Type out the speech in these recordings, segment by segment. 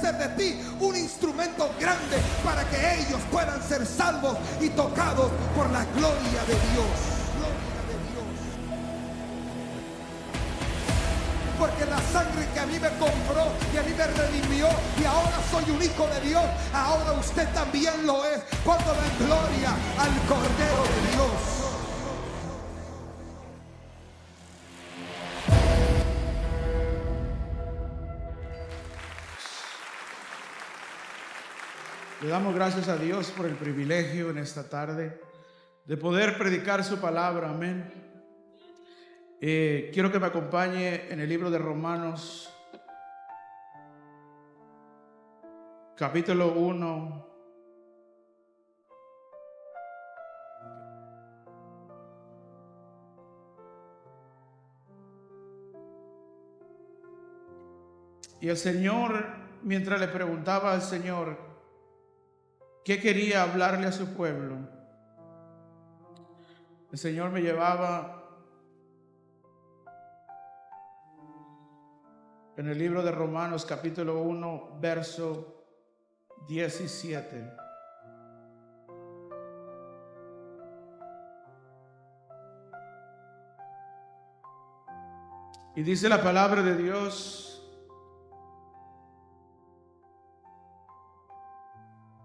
hacer de ti un instrumento grande para que ellos puedan ser salvos y tocados por la gloria de Dios. Gloria de Dios. Porque la sangre que a mí me compró y a mí me redimió y ahora soy un hijo de Dios, ahora usted también lo es cuando da gloria al Cordero de Dios. Le damos gracias a Dios por el privilegio en esta tarde de poder predicar su palabra. Amén. Quiero que me acompañe en el libro de Romanos, capítulo 1. Y el Señor, mientras le preguntaba al Señor ¿qué quería hablarle a su pueblo? El Señor me llevaba en el libro de Romanos capítulo 1, verso 17. Y dice la palabra de Dios: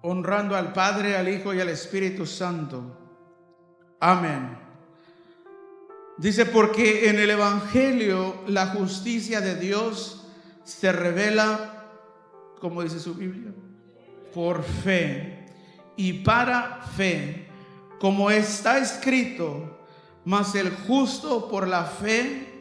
honrando al Padre, al Hijo y al Espíritu Santo. Amén. Dice, porque en el Evangelio la justicia de Dios se revela, como dice su Biblia, por fe y para fe, como está escrito, mas el justo por la fe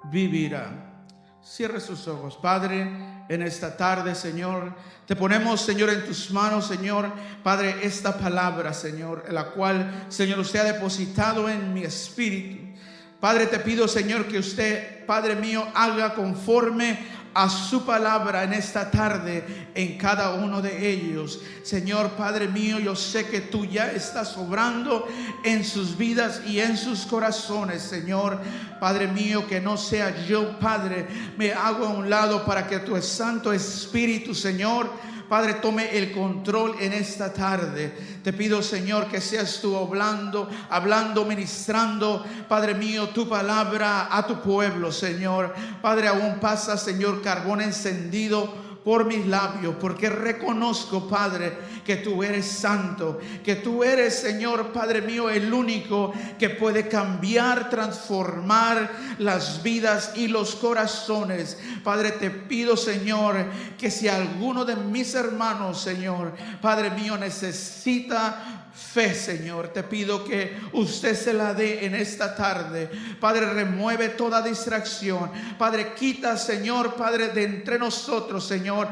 vivirá. Cierre sus ojos. Padre, en esta tarde, Señor, te ponemos, Señor, en tus manos, Señor, Padre, esta palabra, Señor, la cual, Señor, usted ha depositado en mi espíritu. Padre, te pido, Señor, que usted, Padre mío, haga conforme a su palabra en esta tarde en cada uno de ellos. Señor, Padre mío, yo sé que tú ya estás obrando en sus vidas y en sus corazones, Señor. Padre mío, que no sea yo, Padre, me hago a un lado para que tu Santo Espíritu, Señor, Padre, tome el control en esta tarde. Te pido, Señor, que seas tú hablando, ministrando, Padre mío, tu palabra a tu pueblo, Señor. Padre, aún pasa, Señor, carbón encendido por mis labios, porque reconozco, Padre, que tú eres santo, que tú eres, Señor, Padre mío, el único que puede cambiar, transformar las vidas y los corazones. Padre, te pido, Señor, que si alguno de mis hermanos, Señor, Padre mío, necesita fe, Señor, te pido que usted se la dé en esta tarde. Padre, remueve toda distracción. Padre, quita, Señor, Padre, de entre nosotros, Señor,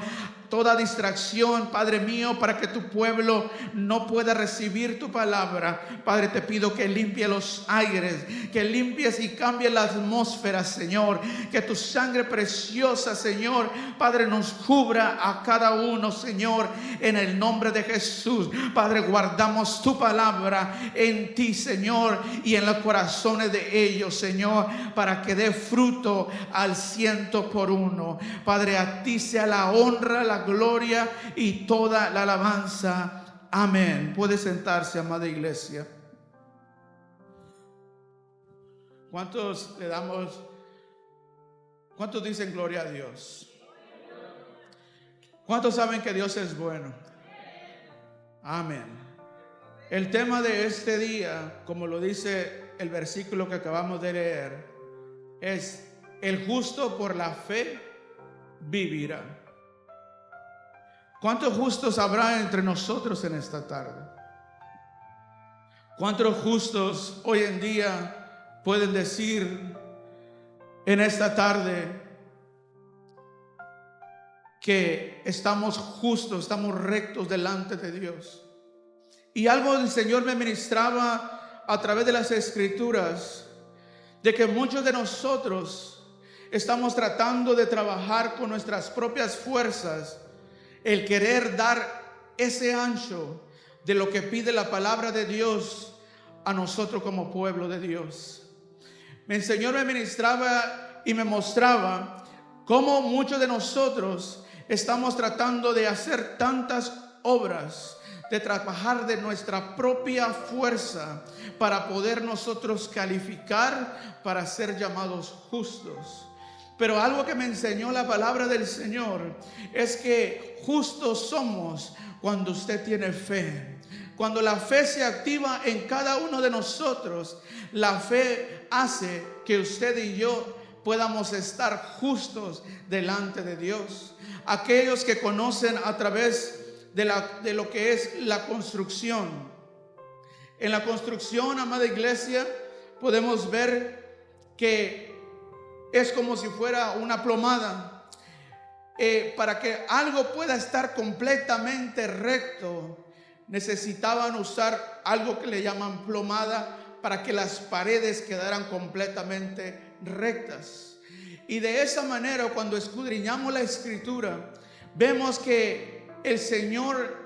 toda distracción, Padre mío, para que tu pueblo no pueda recibir tu palabra. Padre, te pido que limpie los aires, que limpies y cambie la atmósfera, Señor. Que tu sangre preciosa, Señor, Padre, nos cubra a cada uno, Señor, en el nombre de Jesús. Padre, guardamos tu palabra en ti, Señor, y en los corazones de ellos, Señor, para que dé fruto al 100%. Padre, a ti sea la honra, la gloria y toda la alabanza. Amén. Puede sentarse, amada iglesia. ¿Cuántos le damos? ¿Cuántos dicen gloria a Dios? ¿Cuántos saben que Dios es bueno? Amén. El tema de este día, como lo dice el versículo que acabamos de leer, es: el justo por la fe vivirá. ¿Cuántos justos habrá entre nosotros en esta tarde? ¿Cuántos justos hoy en día pueden decir en esta tarde que estamos justos, estamos rectos delante de Dios? Y algo el Señor me ministraba a través de las Escrituras, de que muchos de nosotros estamos tratando de trabajar con nuestras propias fuerzas, el querer dar ese ancho de lo que pide la palabra de Dios a nosotros como pueblo de Dios. El Señor me ministraba y me mostraba cómo muchos de nosotros estamos tratando de hacer tantas obras, de trabajar de nuestra propia fuerza para poder nosotros calificar para ser llamados justos. Pero algo que me enseñó la palabra del Señor es que justos somos cuando usted tiene fe. Cuando la fe se activa en cada uno de nosotros, la fe hace que usted y yo podamos estar justos delante de Dios. Aquellos que conocen a través de lo que es la construcción. En la construcción, amada iglesia, podemos ver que es como si fuera una plomada. Para que algo pueda estar completamente recto, necesitaban usar algo que le llaman plomada para que las paredes quedaran completamente rectas. Y de esa manera, cuando escudriñamos la Escritura, vemos que el Señor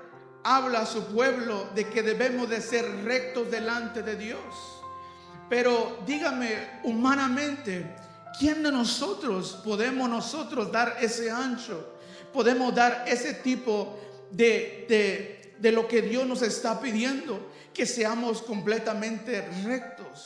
habla a su pueblo de que debemos de ser rectos delante de Dios. Pero dígame, humanamente, ¿quién de nosotros podemos dar ese ancho? Podemos dar ese tipo de lo que Dios nos está pidiendo, que seamos completamente rectos.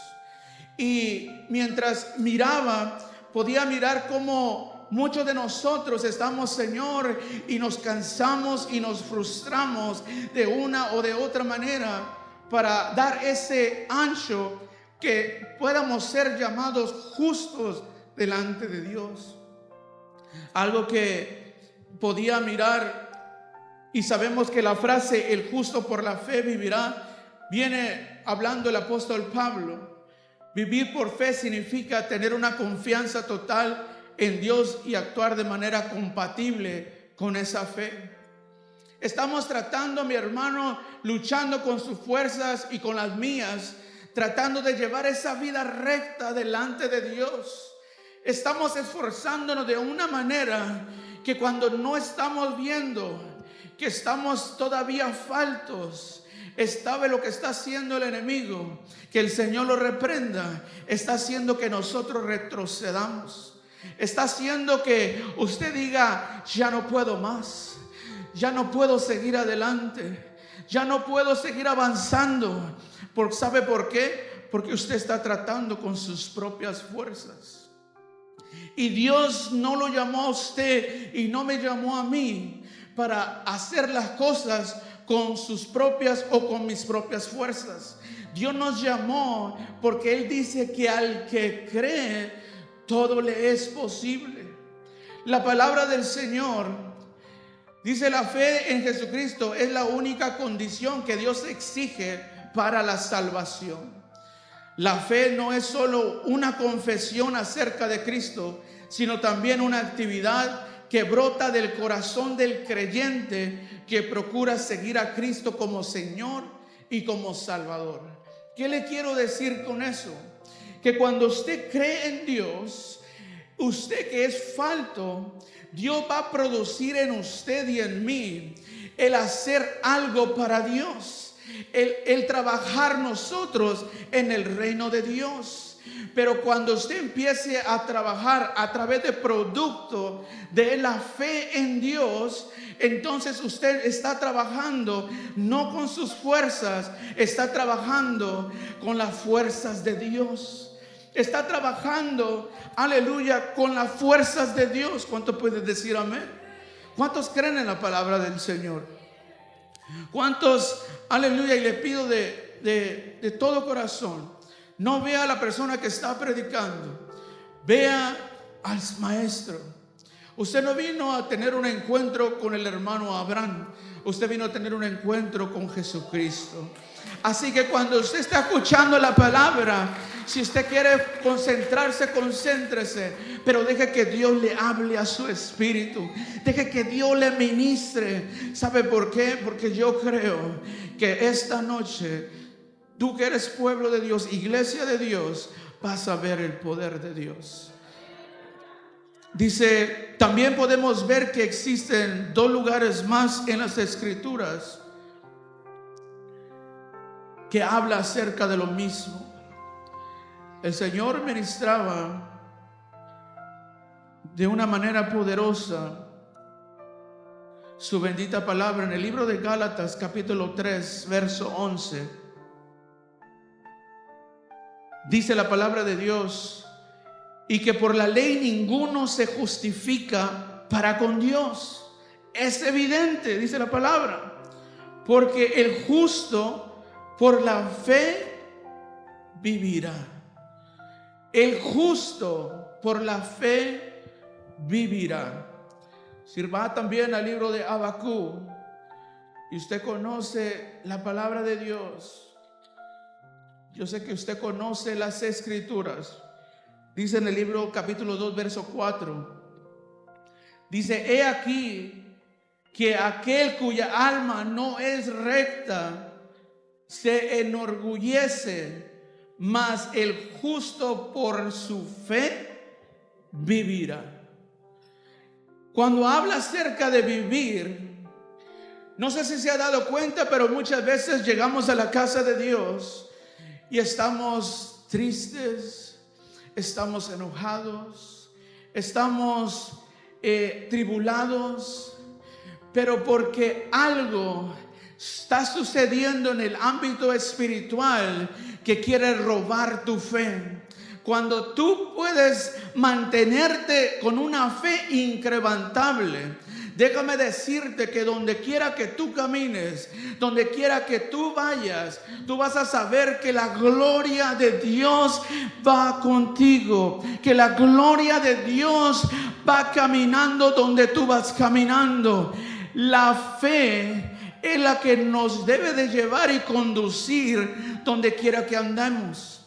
Y mientras miraba, podía mirar cómo muchos de nosotros estamos, Señor, y nos cansamos y nos frustramos de una o de otra manera para dar ese ancho que podamos ser llamados justos delante de Dios. Algo que podía mirar, y sabemos que la frase "el justo por la fe vivirá" viene hablando el apóstol Pablo. Vivir por fe significa tener una confianza total en Dios y actuar de manera compatible con esa fe. Estamos tratando, mi hermano, luchando con sus fuerzas y con las mías, tratando de llevar esa vida recta delante de Dios. Estamos esforzándonos de una manera que cuando no estamos viendo que estamos todavía faltos, ¿sabe lo que está haciendo el enemigo? Que el Señor lo reprenda. Está haciendo que nosotros retrocedamos. Está haciendo que usted diga: ya no puedo más, ya no puedo seguir adelante, ya no puedo seguir avanzando. ¿Sabe por qué? Porque usted está tratando con sus propias fuerzas. Y Dios no lo llamó a usted y no me llamó a mí para hacer las cosas con sus propias o con mis propias fuerzas. Dios nos llamó porque Él dice que al que cree, todo le es posible. La palabra del Señor dice: la fe en Jesucristo es la única condición que Dios exige para la salvación. La fe no es solo una confesión acerca de Cristo, sino también una actividad que brota del corazón del creyente que procura seguir a Cristo como Señor y como Salvador. ¿Qué le quiero decir con eso? Que cuando usted cree en Dios, usted que es falto, Dios va a producir en usted y en mí el hacer algo para Dios, el trabajar nosotros en el reino de Dios. Pero cuando usted empiece a trabajar a través de producto de la fe en Dios, entonces usted está trabajando no con sus fuerzas, está trabajando con las fuerzas de Dios. Está trabajando, aleluya, con las fuerzas de Dios. ¿Cuántos pueden decir amén? ¿Cuántos creen en la palabra del Señor? ¿Cuántos, aleluya? Y le pido de todo corazón, no vea a la persona que está predicando, vea al maestro. Usted no vino a tener un encuentro con el hermano Abraham, usted vino a tener un encuentro con Jesucristo. Así que cuando usted está escuchando la palabra, si usted quiere concentrarse, concéntrese, pero deje que Dios le hable a su espíritu, deje que Dios le ministre. ¿Sabe por qué? Porque yo creo que esta noche, tú que eres pueblo de Dios, iglesia de Dios, vas a ver el poder de Dios. Dice, también podemos ver que existen dos lugares más en las Escrituras que habla acerca de lo mismo. El Señor ministraba de una manera poderosa su bendita palabra en el libro de Gálatas capítulo 3 verso 11. Dice la palabra de Dios: y que por la ley ninguno se justifica para con Dios. Es evidente, dice la palabra, porque el justo por la fe vivirá. El justo por la fe vivirá. Si va también al libro de Habacuc y usted conoce la palabra de Dios, yo sé que usted conoce las escrituras. Dice en el libro capítulo 2 verso 4, dice: he aquí que aquel cuya alma no es recta se enorgullece, mas el justo por su fe vivirá. Cuando habla acerca de vivir, no sé si se ha dado cuenta, pero muchas veces llegamos a la casa de Dios y estamos tristes, estamos enojados, estamos tribulados, pero porque algo está sucediendo en el ámbito espiritual que quiere robar tu fe. Cuando tú puedes mantenerte con una fe inquebrantable, déjame decirte que donde quiera que tú camines, donde quiera que tú vayas, tú vas a saber que la gloria de Dios va contigo, que la gloria de Dios va caminando donde tú vas caminando. La fe es la que nos debe de llevar y conducir donde quiera que andemos.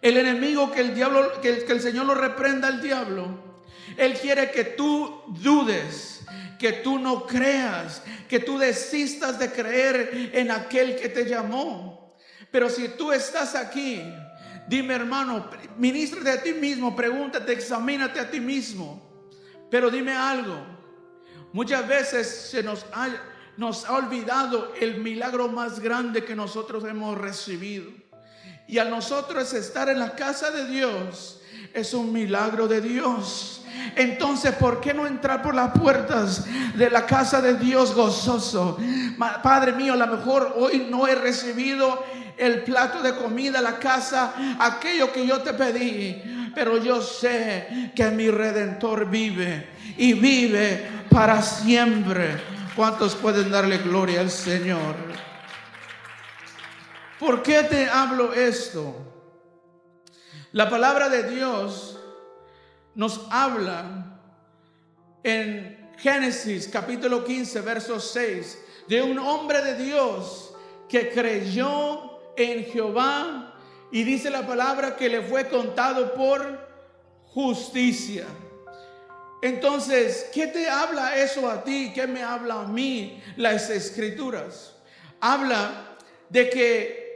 El enemigo, que el diablo, que el Señor lo reprenda al diablo, él quiere que tú dudes, que tú no creas, que tú desistas de creer en aquel que te llamó. Pero si tú estás aquí, dime, hermano, ministrate a ti mismo, pregúntate, examínate a ti mismo. Pero dime algo, muchas veces se nos ha olvidado el milagro más grande que nosotros hemos recibido. Y a nosotros estar en la casa de Dios es un milagro de Dios. Entonces, ¿por qué no entrar por las puertas de la casa de Dios gozoso? Padre mío, a lo mejor hoy no he recibido el plato de comida, la casa, aquello que yo te pedí, pero yo sé que mi Redentor vive y vive para siempre. ¿Cuántos pueden darle gloria al Señor? ¿Por qué te hablo esto? La palabra de Dios nos habla en Génesis capítulo 15 verso 6 de un hombre de Dios que creyó en Jehová, y dice la palabra que le fue contado por justicia. Entonces, ¿qué te habla eso a ti? ¿Qué me habla a mí las escrituras? Habla de que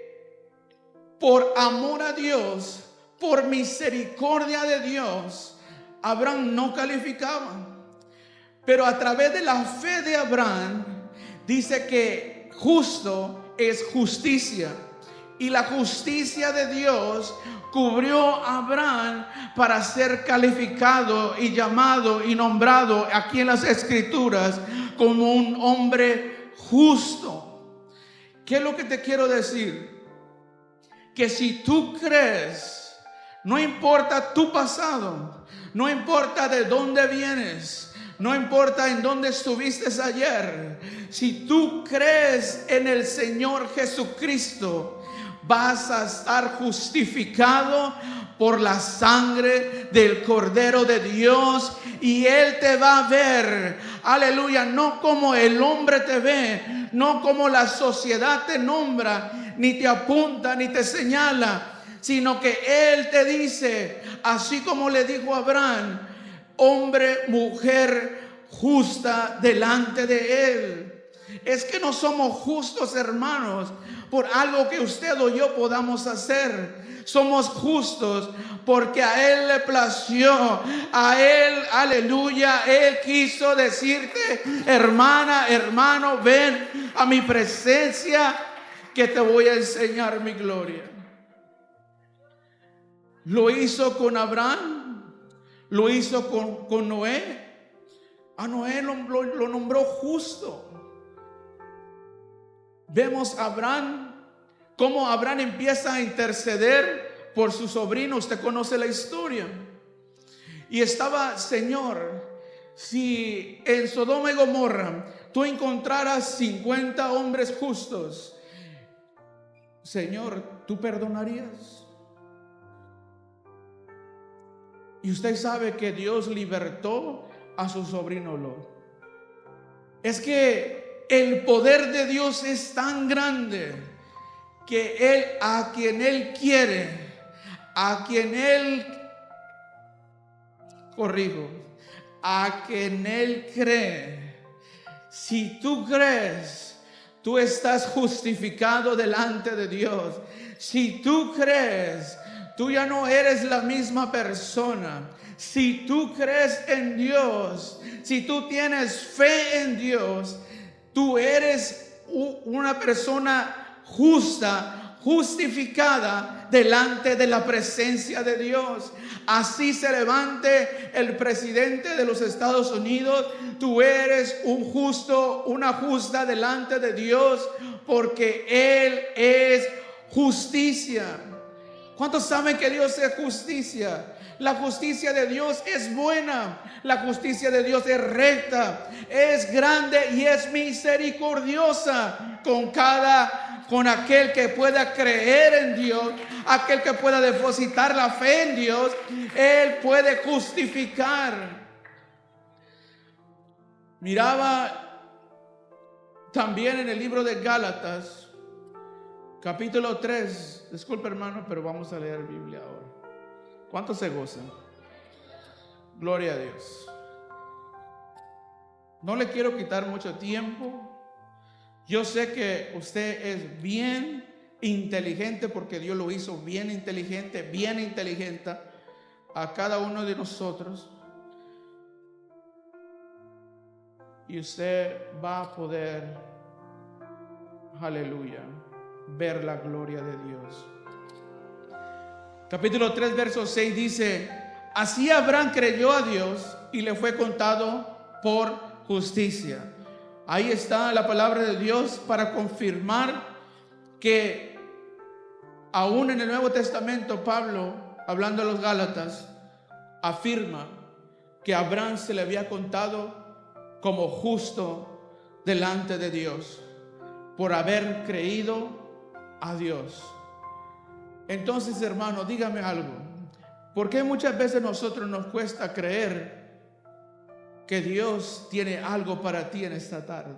por amor a Dios, por misericordia de Dios, Abraham no calificaba. Pero a través de la fe de Abraham, dice que justo es justicia. Y la justicia de Dios cubrió a Abraham para ser calificado y llamado y nombrado aquí en las escrituras como un hombre justo. ¿Qué es lo que te quiero decir? Que si tú crees, no importa tu pasado, no importa de dónde vienes, no importa en dónde estuviste ayer, si tú crees en el Señor Jesucristo, vas a estar justificado por la sangre del Cordero de Dios, y Él te va a ver, aleluya, no como el hombre te ve, no como la sociedad te nombra, ni te apunta, ni te señala, sino que Él te dice, así como le dijo a Abraham, hombre, mujer justa delante de Él. Es que no somos justos, hermanos, por algo que usted o yo podamos hacer. Somos justos porque a Él le plació, a Él, aleluya, Él quiso decirte, hermana, hermano, ven a mi presencia, que te voy a enseñar mi gloria. Lo hizo con Abraham, lo hizo con Noé, A Noé lo nombró justo. Vemos a Abraham, cómo Abraham empieza a interceder por su sobrino. Usted conoce la historia. Y estaba: Señor, si en Sodoma y Gomorra tú encontraras 50 hombres justos, Señor, ¿tú perdonarías? Y usted sabe que Dios libertó a su sobrino Lot. Es que el poder de Dios es tan grande que Él, a quien Él quiere, a quien Él, a quien Él cree, si tú crees, tú estás justificado delante de Dios. Si tú crees, tú ya no eres la misma persona. Si tú crees en Dios, si tú tienes fe en Dios, tú eres una persona justa, justificada delante de la presencia de Dios. Así se levante el presidente de los Estados Unidos, tú eres un justo, una justa delante de Dios, porque Él es justicia. ¿Cuántos saben que Dios es justicia? La justicia de Dios es buena, la justicia de Dios es recta, es grande y es misericordiosa con aquel que pueda creer en Dios, aquel que pueda depositar la fe en Dios. Él puede justificar. Miraba también en el libro de Gálatas, capítulo 3. Disculpe, hermano, pero vamos a leer Biblia ahora. ¿Cuántos se gozan? Gloria a Dios. No le quiero quitar mucho tiempo. Yo sé que usted es bien inteligente, porque Dios lo hizo bien inteligente a cada uno de nosotros. Y usted va a poder, aleluya, ver la gloria de Dios. Capítulo 3, verso 6 dice: así Abraham creyó a Dios y le fue contado por justicia. Ahí está la palabra de Dios para confirmar que aún en el Nuevo Testamento, Pablo, hablando a los Gálatas, afirma que a Abraham se le había contado como justo delante de Dios por haber creído a Dios. Entonces, hermano, dígame algo. ¿Por qué muchas veces a nosotros nos cuesta creer que Dios tiene algo para ti en esta tarde?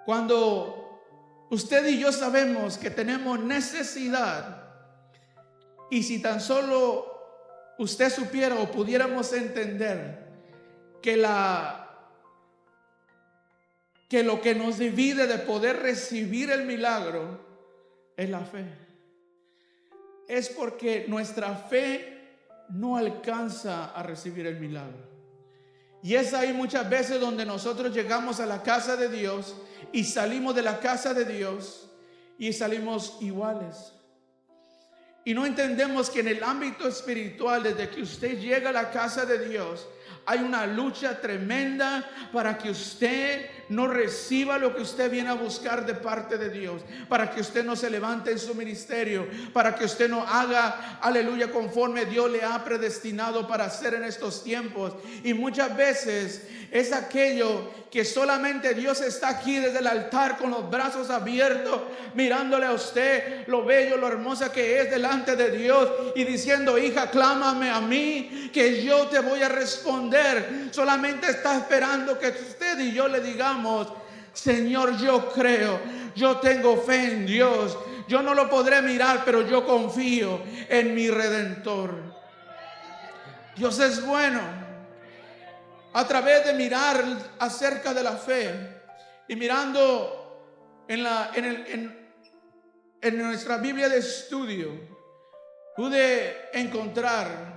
Cuando usted y yo sabemos que tenemos necesidad, y si tan solo usted supiera o pudiéramos entender que lo que nos divide de poder recibir el milagro es la fe. Es porque nuestra fe no alcanza a recibir el milagro. Y es ahí muchas veces donde nosotros llegamos a la casa de Dios y salimos de la casa de Dios y salimos iguales. Y no entendemos que en el ámbito espiritual, desde que usted llega a la casa de Dios, hay una lucha tremenda para que usted no reciba lo que usted viene a buscar de parte de Dios, para que usted no se levante en su ministerio, para que usted no haga, aleluya, conforme Dios le ha predestinado para hacer en estos tiempos. Y muchas veces es aquello que solamente Dios está aquí desde el altar con los brazos abiertos, mirándole a usted lo bello, lo hermosa que es delante de Dios, y diciendo: hija, clámame a mí, que yo te voy a responder. Solamente está esperando que usted y yo le digamos: Señor, yo creo, yo tengo fe en Dios, yo no lo podré mirar, pero yo confío en mi Redentor. Dios es bueno. A través de mirar acerca de la fe y mirando en nuestra Biblia de estudio, pude encontrar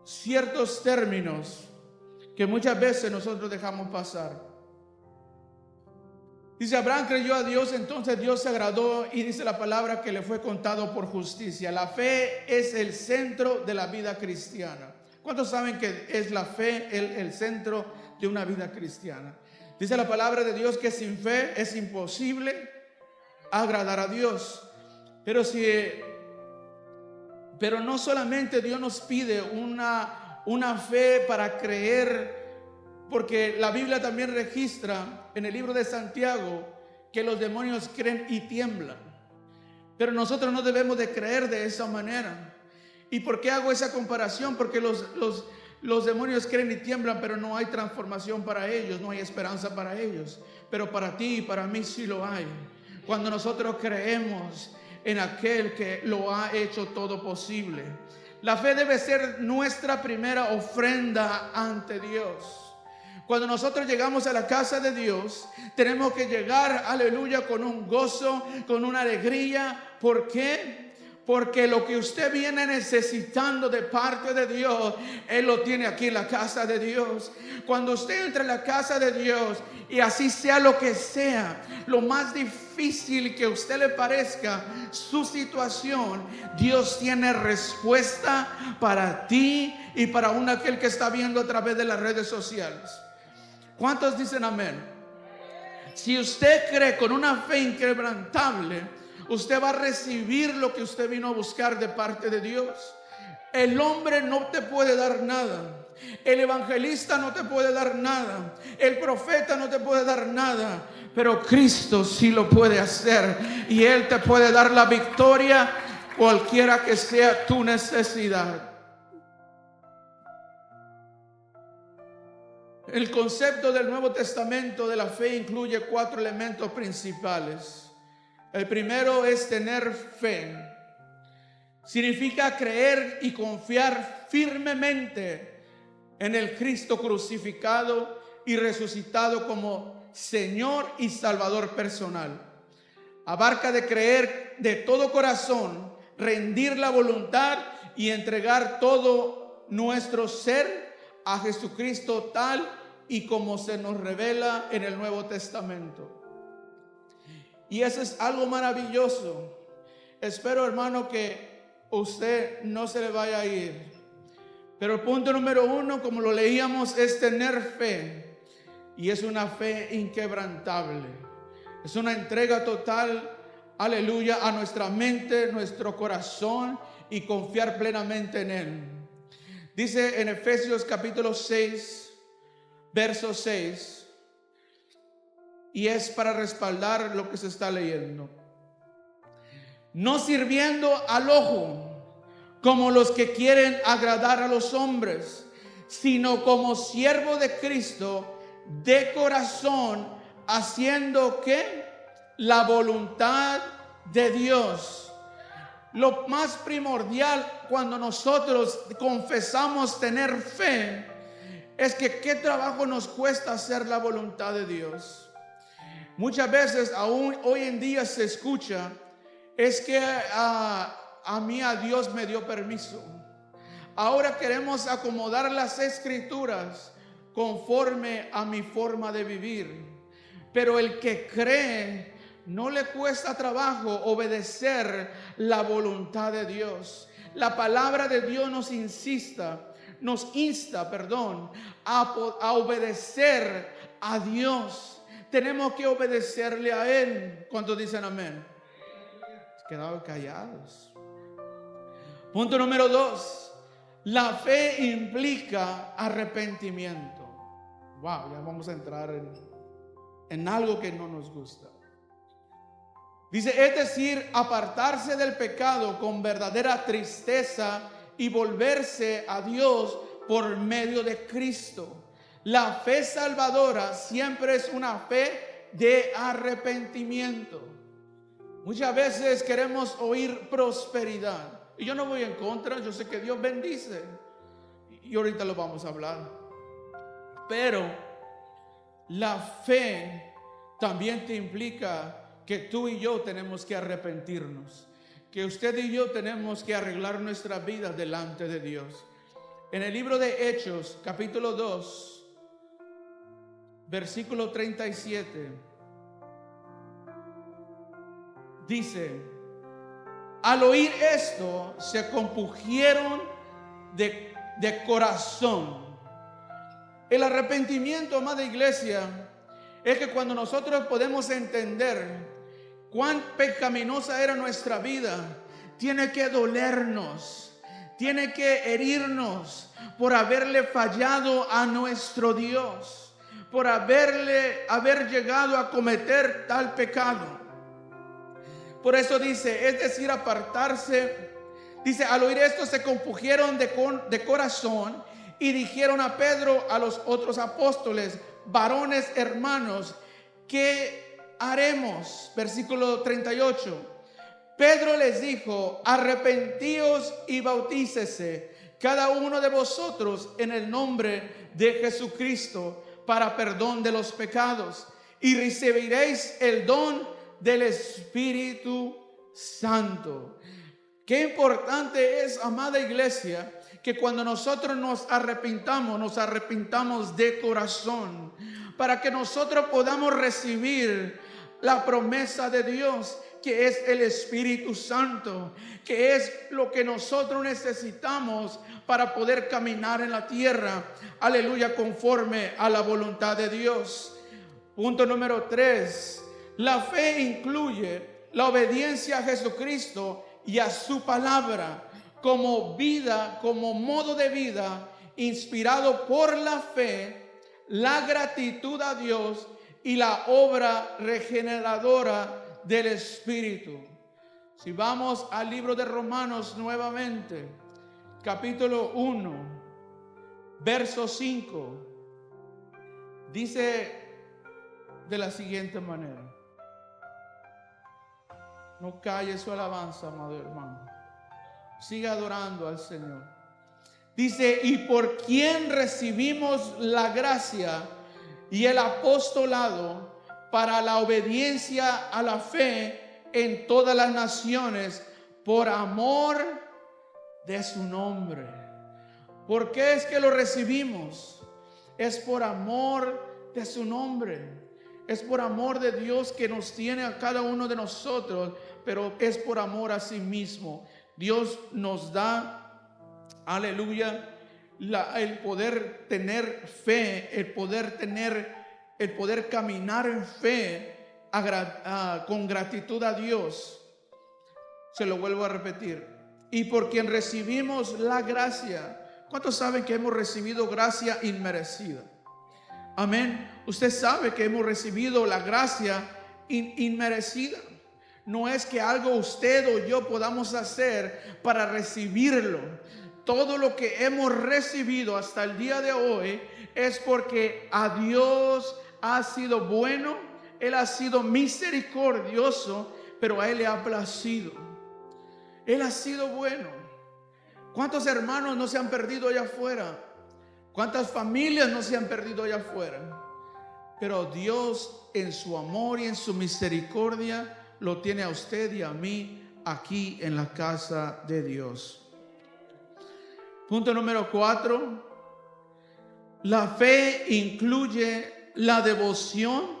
ciertos términos que muchas veces nosotros dejamos pasar. Dice: Abraham creyó a Dios, entonces Dios se agradó, y dice la palabra que le fue contado por justicia. La fe es el centro de la vida cristiana. ¿Cuántos saben que es la fe el centro de una vida cristiana? Dice la palabra de Dios que sin fe es imposible agradar a Dios. Pero no solamente Dios nos pide una fe para creer, porque la Biblia también registra en el libro de Santiago que los demonios creen y tiemblan. Pero nosotros no debemos de creer de esa manera. ¿Y por qué hago esa comparación? Porque los demonios creen y tiemblan, pero no hay transformación para ellos, no hay esperanza para ellos. Pero para ti y para mí sí lo hay. Cuando nosotros creemos en aquel que lo ha hecho todo posible. La fe debe ser nuestra primera ofrenda ante Dios. Cuando nosotros llegamos a la casa de Dios, tenemos que llegar, aleluya, con un gozo, con una alegría. ¿Por qué? Porque lo que usted viene necesitando de parte de Dios, Él lo tiene aquí en la casa de Dios. Cuando usted entra en la casa de Dios, y así sea lo que sea, lo más difícil que a usted le parezca su situación, Dios tiene respuesta para ti y para aquel que está viendo a través de las redes sociales. ¿Cuántos dicen amén? Si usted cree con una fe inquebrantable, usted va a recibir lo que usted vino a buscar de parte de Dios. El hombre no te puede dar nada. El evangelista no te puede dar nada. El profeta no te puede dar nada. Pero Cristo sí lo puede hacer. Y Él te puede dar la victoria, cualquiera que sea tu necesidad. El concepto del Nuevo Testamento de la fe incluye 4 elementos principales. El primero es tener fe. Significa creer y confiar firmemente en el Cristo crucificado y resucitado como Señor y Salvador personal. Abarca de creer de todo corazón, rendir la voluntad y entregar todo nuestro ser a Jesucristo tal y como se nos revela en el Nuevo Testamento. Y eso es algo maravilloso. Espero, hermano, que usted no se le vaya a ir. Pero el punto número 1, como lo leíamos, es tener fe. Y es una fe inquebrantable. Es una entrega total, aleluya, a nuestra mente, nuestro corazón, y confiar plenamente en Él. Dice en Efesios capítulo 6, verso 6. Y es para respaldar lo que se está leyendo. No sirviendo al ojo como los que quieren agradar a los hombres, sino como siervo de Cristo de corazón, haciendo ¿qué? La voluntad de Dios. Lo más primordial cuando nosotros confesamos tener fe es que qué trabajo nos cuesta hacer la voluntad de Dios. Muchas veces, aún hoy en día se escucha, es que a mí a Dios me dio permiso. Ahora queremos acomodar las escrituras conforme a mi forma de vivir. Pero el que cree, no le cuesta trabajo obedecer la voluntad de Dios. La palabra de Dios nos insta a obedecer a Dios. Tenemos que obedecerle a Él. ¿Cuántos dicen amén? Quedaron callados. Punto número 2. La fe implica arrepentimiento. Wow, ya vamos a entrar en algo que no nos gusta. Dice, es decir, apartarse del pecado con verdadera tristeza y volverse a Dios por medio de Cristo. La fe salvadora siempre es una fe de arrepentimiento. Muchas veces queremos oír prosperidad. Y yo no voy en contra, yo sé que Dios bendice. Y ahorita lo vamos a hablar. Pero la fe también te implica que tú y yo tenemos que arrepentirnos. Que usted y yo tenemos que arreglar nuestra vida delante de Dios. En el libro de Hechos, capítulo 2, versículo 37, dice: al oír esto, se compungieron de de corazón. El arrepentimiento, amada iglesia, es que cuando nosotros podemos entender cuán pecaminosa era nuestra vida, tiene que dolernos, tiene que herirnos por haberle fallado a nuestro Dios, por haber llegado a cometer tal pecado. Por eso dice, es decir, apartarse. Dice, al oír esto se compungieron de corazón y dijeron a Pedro, a los otros apóstoles: varones hermanos, ¿qué haremos? Versículo 38. Pedro les dijo: arrepentíos y bautícese cada uno de vosotros en el nombre de Jesucristo para perdón de los pecados, y recibiréis el don del Espíritu Santo. Qué importante es, amada iglesia, que cuando nosotros nos arrepintamos de corazón, para que nosotros podamos recibir la promesa de Dios, que es el Espíritu Santo, que es lo que nosotros necesitamos para poder caminar en la tierra, aleluya, conforme a la voluntad de Dios. Punto número 3. La fe incluye la obediencia a Jesucristo y a su palabra como vida, como modo de vida inspirado por la fe, la gratitud a Dios y la obra regeneradora del Espíritu. Si vamos al libro de Romanos nuevamente, capítulo 1, verso 5, dice de la siguiente manera. No calle su alabanza, amado hermano. Siga adorando al Señor. Dice, y por quien recibimos la gracia y el apostolado para la obediencia a la fe en todas las naciones, por amor de su nombre. ¿Por qué es que lo recibimos? Es por amor de su nombre. Es por amor de Dios que nos tiene a cada uno de nosotros, pero es por amor a sí mismo. Dios nos da, aleluya, el poder tener fe, el poder caminar en fe con gratitud a Dios. Se lo vuelvo a repetir. Y por quien recibimos la gracia. ¿Cuántos saben que hemos recibido gracia inmerecida? Amén. Usted sabe que hemos recibido la gracia inmerecida. No es que algo usted o yo podamos hacer para recibirlo. Todo lo que hemos recibido hasta el día de hoy es porque a Dios ha sido bueno, Él ha sido misericordioso, pero a Él le ha placido. Él ha sido bueno. ¿Cuántos hermanos no se han perdido allá afuera? ¿Cuántas familias no se han perdido allá afuera? Pero Dios, en su amor y en su misericordia, lo tiene a usted y a mí aquí en la casa de Dios. Punto número 4. La fe incluye la devoción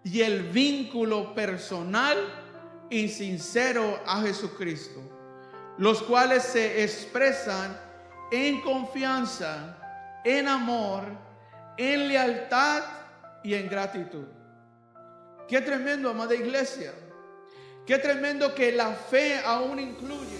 y el vínculo personal y sincero a Jesucristo, los cuales se expresan en confianza, en amor, en lealtad y en gratitud. Qué tremendo, amada iglesia. Qué tremendo que la fe aún incluye.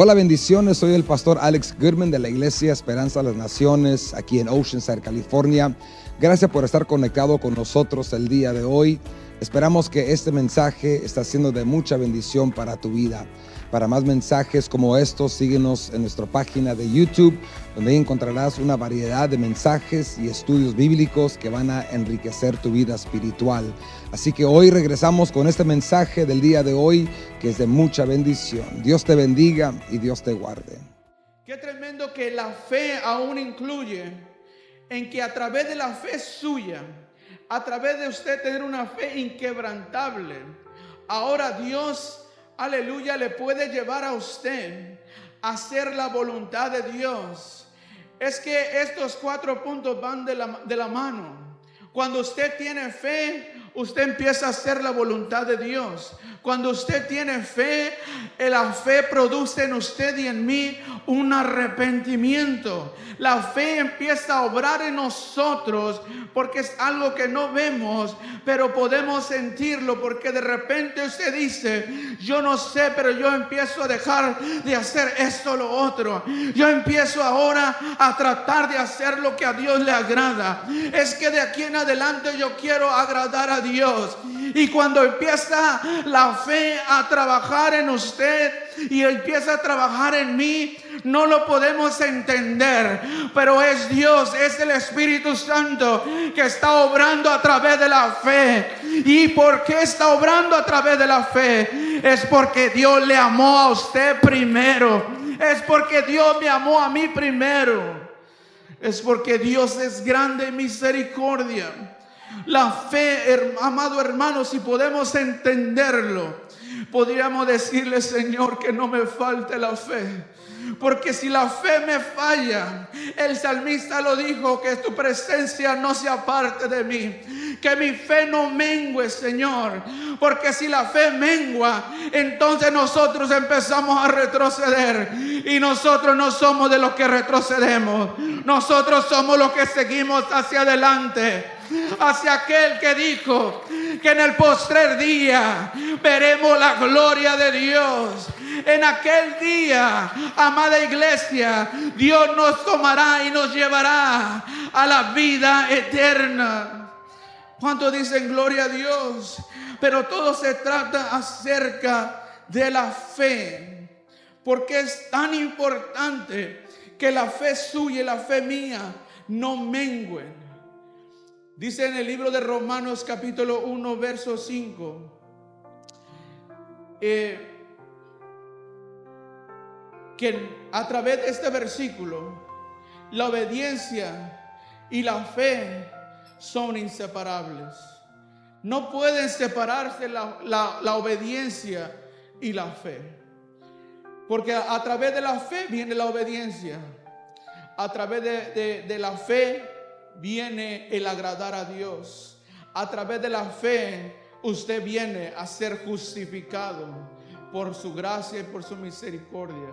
Hola, bendiciones. Soy el pastor Alex Goodman de la Iglesia Esperanza de las Naciones aquí en Oceanside, California. Gracias por estar conectado con nosotros el día de hoy. Esperamos que este mensaje está siendo de mucha bendición para tu vida. Para más mensajes como estos, síguenos en nuestra página de YouTube, donde encontrarás una variedad de mensajes y estudios bíblicos que van a enriquecer tu vida espiritual. Así que hoy regresamos con este mensaje del día de hoy, que es de mucha bendición. Dios te bendiga y Dios te guarde. Qué tremendo que la fe aún incluye en que a través de la fe suya, a través de usted tener una fe inquebrantable, ahora Dios, aleluya, le puede llevar a usted a hacer la voluntad de Dios. Es que estos 4 puntos van de la mano. Cuando usted tiene fe, usted empieza a hacer la voluntad de Dios. Cuando usted tiene fe, la fe produce en usted y en mí un arrepentimiento. La fe empieza a obrar en nosotros porque es algo que no vemos, pero podemos sentirlo, porque de repente usted dice: yo no sé, pero yo empiezo a dejar de hacer esto o lo otro. Yo empiezo ahora a tratar de hacer lo que a Dios le agrada. Es que de aquí en adelante yo quiero agradar a Dios. Y cuando empieza la fe a trabajar en usted y empieza a trabajar en mí, no lo podemos entender, pero es Dios, es el Espíritu Santo que está obrando a través de la fe. ¿Y por qué está obrando a través de la fe? Es porque Dios le amó a usted primero. Es porque Dios me amó a mí primero. Es porque Dios es grande en misericordia. La fe, amado hermano, si podemos entenderlo, podríamos decirle: Señor, que no me falte la fe. Porque si la fe me falla, el salmista lo dijo, que tu presencia no se aparte de mí, que mi fe no mengue, Señor. Porque si la fe mengua, entonces nosotros empezamos a retroceder, y nosotros no somos de los que retrocedemos. Nosotros somos los que seguimos hacia adelante, hacia aquel que dijo que en el postrer día veremos la gloria de Dios. En aquel día, amada iglesia, Dios nos tomará y nos llevará a la vida eterna. ¿Cuántos dicen gloria a Dios? Pero todo se trata acerca de la fe. Porque es tan importante que la fe suya y la fe mía no mengüen. Dice en el libro de Romanos capítulo 1 verso 5, que a través de este versículo la obediencia y la fe son inseparables. No pueden separarse la obediencia y la fe, porque a través de la fe viene la obediencia. A través de la fe viene el agradar a Dios. A través de la fe usted viene a ser justificado por su gracia y por su misericordia.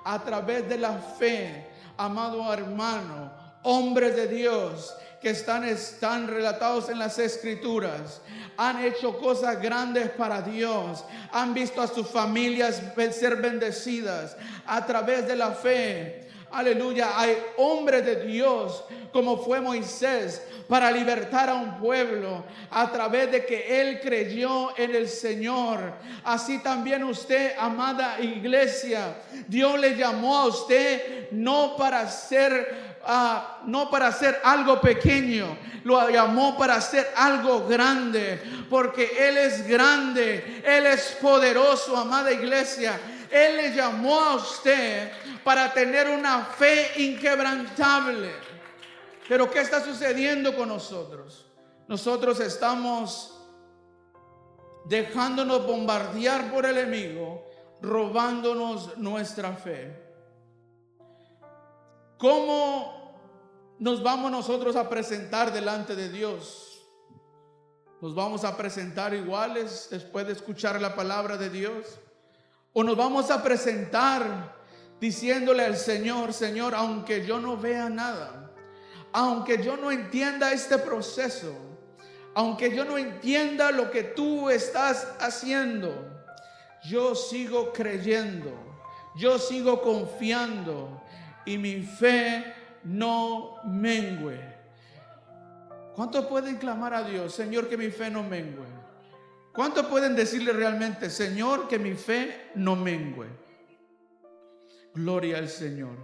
A través de la fe, amado hermano, hombres de Dios que están relatados en las Escrituras, han hecho cosas grandes para Dios, han visto a sus familias ser bendecidas a través de la fe. Aleluya, hay hombres de Dios como fue Moisés para libertar a un pueblo a través de que él creyó en el Señor. Así también usted, amada iglesia, Dios le llamó a usted no para hacer algo pequeño, lo llamó para hacer algo grande, porque Él es grande, Él es poderoso, amada iglesia. Él le llamó a usted para tener una fe inquebrantable. Pero ¿qué está sucediendo con nosotros? Nosotros estamos dejándonos bombardear por el enemigo, robándonos nuestra fe. ¿Cómo nos vamos nosotros a presentar delante de Dios? ¿Nos vamos a presentar iguales después de escuchar la palabra de Dios? ¿O nos vamos a presentar diciéndole al Señor: Señor, aunque yo no vea nada, aunque yo no entienda este proceso, aunque yo no entienda lo que tú estás haciendo, yo sigo creyendo, yo sigo confiando y mi fe no mengüe? ¿Cuántos pueden clamar a Dios: Señor, que mi fe no mengüe? ¿Cuántos pueden decirle realmente: Señor, que mi fe no mengüe? Gloria al Señor.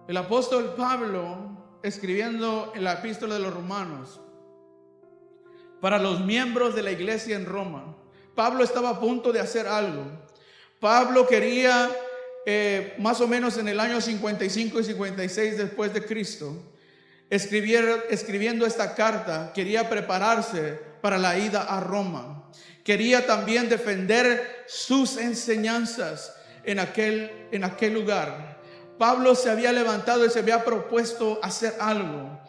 El apóstol Pablo, escribiendo en la epístola de los Romanos para los miembros de la iglesia en Roma, Pablo estaba a punto de hacer algo. Pablo quería más o menos en el año 55 y 56 después de Cristo, escribiendo esta carta, quería prepararse para la ida a Roma. Quería también defender sus enseñanzas en aquel lugar. Pablo se había levantado y se había propuesto hacer algo.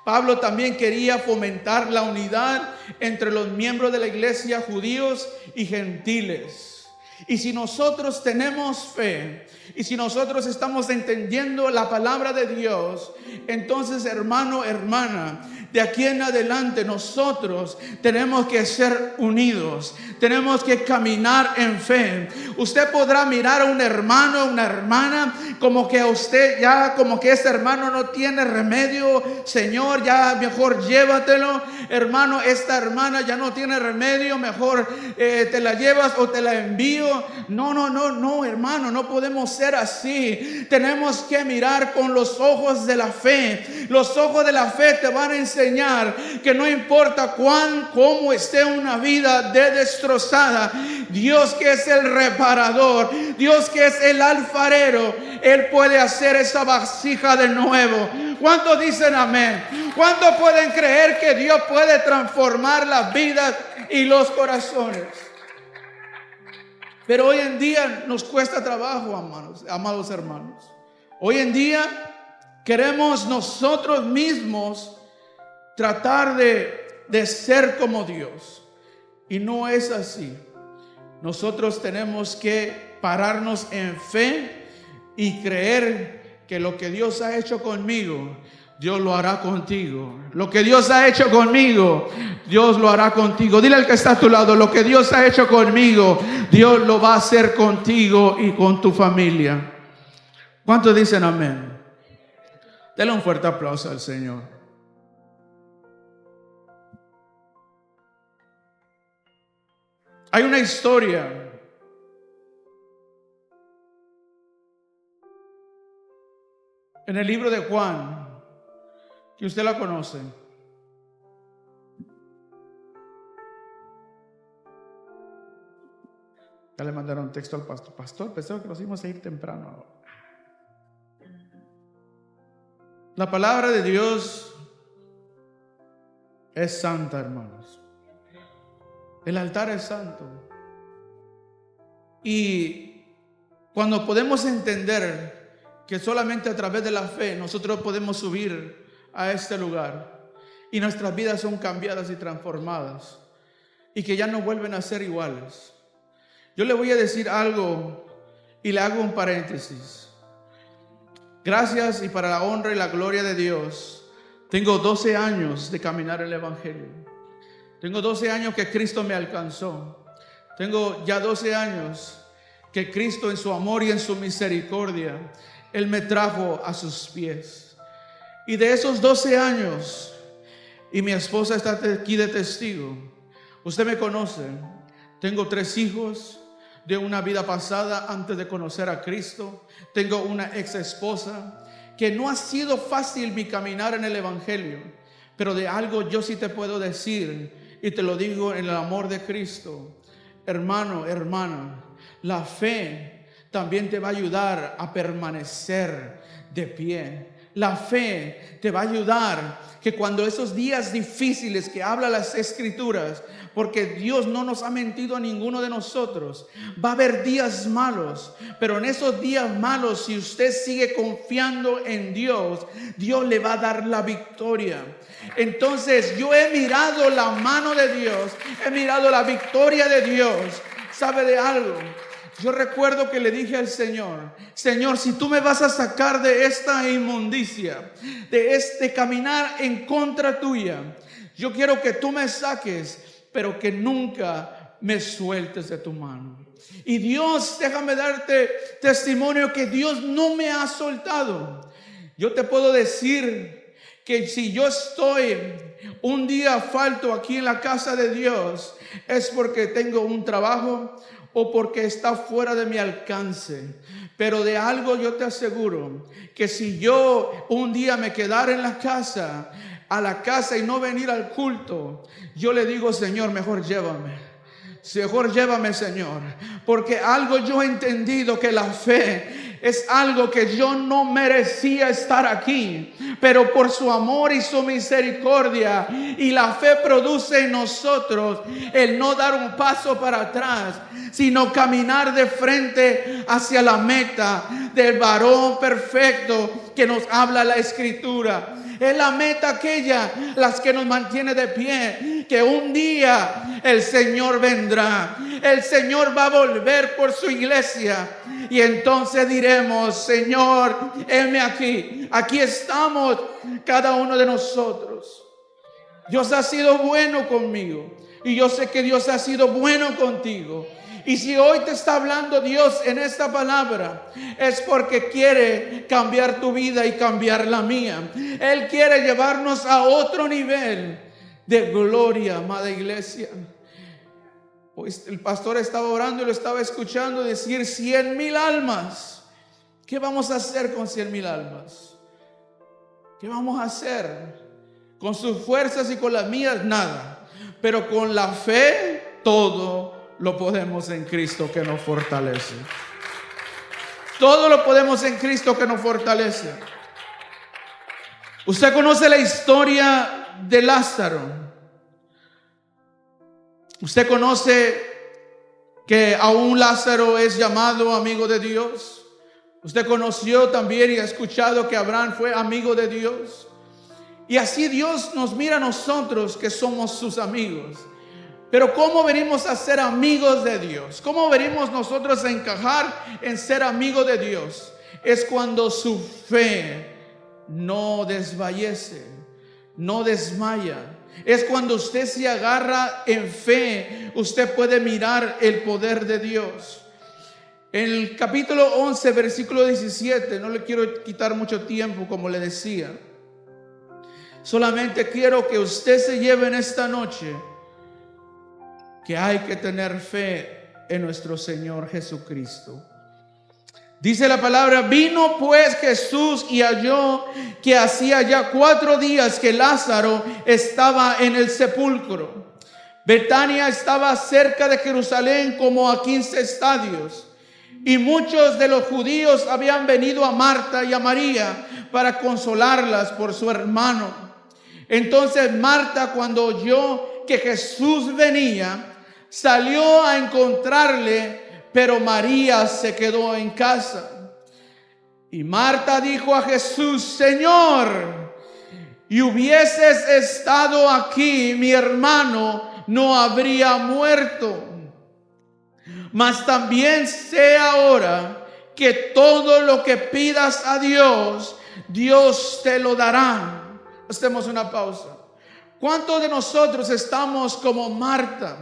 Pablo también quería fomentar la unidad entre los miembros de la iglesia, judíos y gentiles. Y si nosotros tenemos fe, y si nosotros estamos entendiendo la palabra de Dios, entonces, hermano, hermana, de aquí en adelante nosotros tenemos que ser unidos, tenemos que caminar en fe. Usted podrá mirar a un hermano, una hermana, como que a usted ya, como que este hermano no tiene remedio. Señor, ya mejor llévatelo. Hermano, esta hermana ya no tiene remedio, mejor te la llevas o te la envío. No, hermano, no podemos ser así. Tenemos que mirar con los ojos de la fe. Los ojos de la fe te van a enseñar que no importa cómo esté una vida destrozada, Dios, que es el reparador, Dios, que es el alfarero, Él puede hacer esa vasija de nuevo. ¿Cuántos dicen amén? ¿Cuántos pueden creer que Dios puede transformar las vidas y los corazones? Pero hoy en día nos cuesta trabajo, amados hermanos. Hoy en día queremos nosotros mismos tratar de ser como Dios. Y no es así. Nosotros tenemos que pararnos en fe y creer que lo que Dios ha hecho conmigo, Dios lo hará contigo. Lo que Dios ha hecho conmigo, Dios lo hará contigo. Dile al que está a tu lado: lo que Dios ha hecho conmigo, Dios lo va a hacer contigo y con tu familia. ¿Cuántos dicen amén? Dale un fuerte aplauso al Señor. Hay una historia en el libro de Juan, que usted la conoce. Ya le mandaron un texto al pastor. Pastor, pensaba que nos íbamos a ir temprano. La palabra de Dios es santa, hermanos. El altar es santo. Y cuando podemos entender que solamente a través de la fe nosotros podemos subir a este lugar y nuestras vidas son cambiadas y transformadas y que ya no vuelven a ser iguales. Yo le voy a decir algo y le hago un paréntesis. Gracias y para la honra y la gloria de Dios, tengo 12 años de caminar el Evangelio. Tengo 12 años que Cristo me alcanzó. Tengo ya 12 años que Cristo, en su amor y en su misericordia, Él me trajo a sus pies. Y de esos 12 años, y mi esposa está aquí de testigo, usted me conoce, tengo 3 hijos de una vida pasada antes de conocer a Cristo. Tengo una ex esposa que no ha sido fácil mi caminar en el Evangelio, pero de algo yo sí te puedo decir, y te lo digo en el amor de Cristo. Hermano, hermana, la fe también te va a ayudar a permanecer de pie. La fe te va a ayudar que cuando esos días difíciles que habla las Escrituras, porque Dios no nos ha mentido a ninguno de nosotros, va a haber días malos, pero en esos días malos, si usted sigue confiando en Dios, Dios le va a dar la victoria. Entonces yo he mirado la mano de Dios, he mirado la victoria de Dios. ¿Sabe de algo? Yo recuerdo que le dije al Señor: Señor, si tú me vas a sacar de esta inmundicia, de este caminar en contra tuya, yo quiero que tú me saques, pero que nunca me sueltes de tu mano. Y Dios, déjame darte testimonio que Dios no me ha soltado. Yo te puedo decir que si yo estoy un día falto aquí en la casa de Dios, es porque tengo un trabajo o porque está fuera de mi alcance. Pero de algo yo te aseguro, que si yo un día me quedara en la casa, a la casa y no venir al culto, yo le digo: Señor, mejor llévame. Mejor llévame, Señor, porque algo yo he entendido, que la fe es algo que yo no merecía estar aquí, pero por su amor y su misericordia y la fe produce en nosotros el no dar un paso para atrás, sino caminar de frente hacia la meta del varón perfecto que nos habla la Escritura. Es la meta aquella, las que nos mantiene de pie, que un día el Señor vendrá. El Señor va a volver por su iglesia. Y entonces diremos: Señor, heme aquí. Aquí estamos cada uno de nosotros. Dios ha sido bueno conmigo. Y yo sé que Dios ha sido bueno contigo. Y si hoy te está hablando Dios en esta palabra, es porque quiere cambiar tu vida y cambiar la mía. Él quiere llevarnos a otro nivel de gloria, amada iglesia. Hoy el pastor estaba orando y lo estaba escuchando decir 100,000 almas. ¿Qué vamos a hacer con 100,000 almas? ¿Qué vamos a hacer? Con sus fuerzas y con las mías, nada. Pero con la fe, todo lo podemos en Cristo que nos fortalece. Todo lo podemos en Cristo que nos fortalece. Usted conoce la historia de Lázaro. Usted conoce que aún Lázaro es llamado amigo de Dios. Usted conoció también y ha escuchado que Abraham fue amigo de Dios. Y así Dios nos mira a nosotros que somos sus amigos. Pero ¿cómo venimos a ser amigos de Dios? ¿Cómo venimos nosotros a encajar en ser amigos de Dios? Es cuando su fe no desfallece, no desmaya. Es cuando usted se agarra en fe, usted puede mirar el poder de Dios. En el capítulo 11, versículo 17, no le quiero quitar mucho tiempo, como le decía. Solamente quiero que usted se lleve en esta noche que hay que tener fe en nuestro Señor Jesucristo. Dice la palabra: vino pues Jesús y halló que hacía ya 4 días que Lázaro estaba en el sepulcro. Betania estaba cerca de Jerusalén como a 15 estadios. Y muchos de los judíos habían venido a Marta y a María para consolarlas por su hermano. Entonces Marta, cuando oyó que Jesús venía, salió a encontrarle, pero María se quedó en casa. Y Marta dijo a Jesús: Señor, y hubieses estado aquí, mi hermano no habría muerto. Mas también sé ahora que todo lo que pidas a Dios, Dios te lo dará. Hacemos una pausa. ¿Cuántos de nosotros estamos como Marta?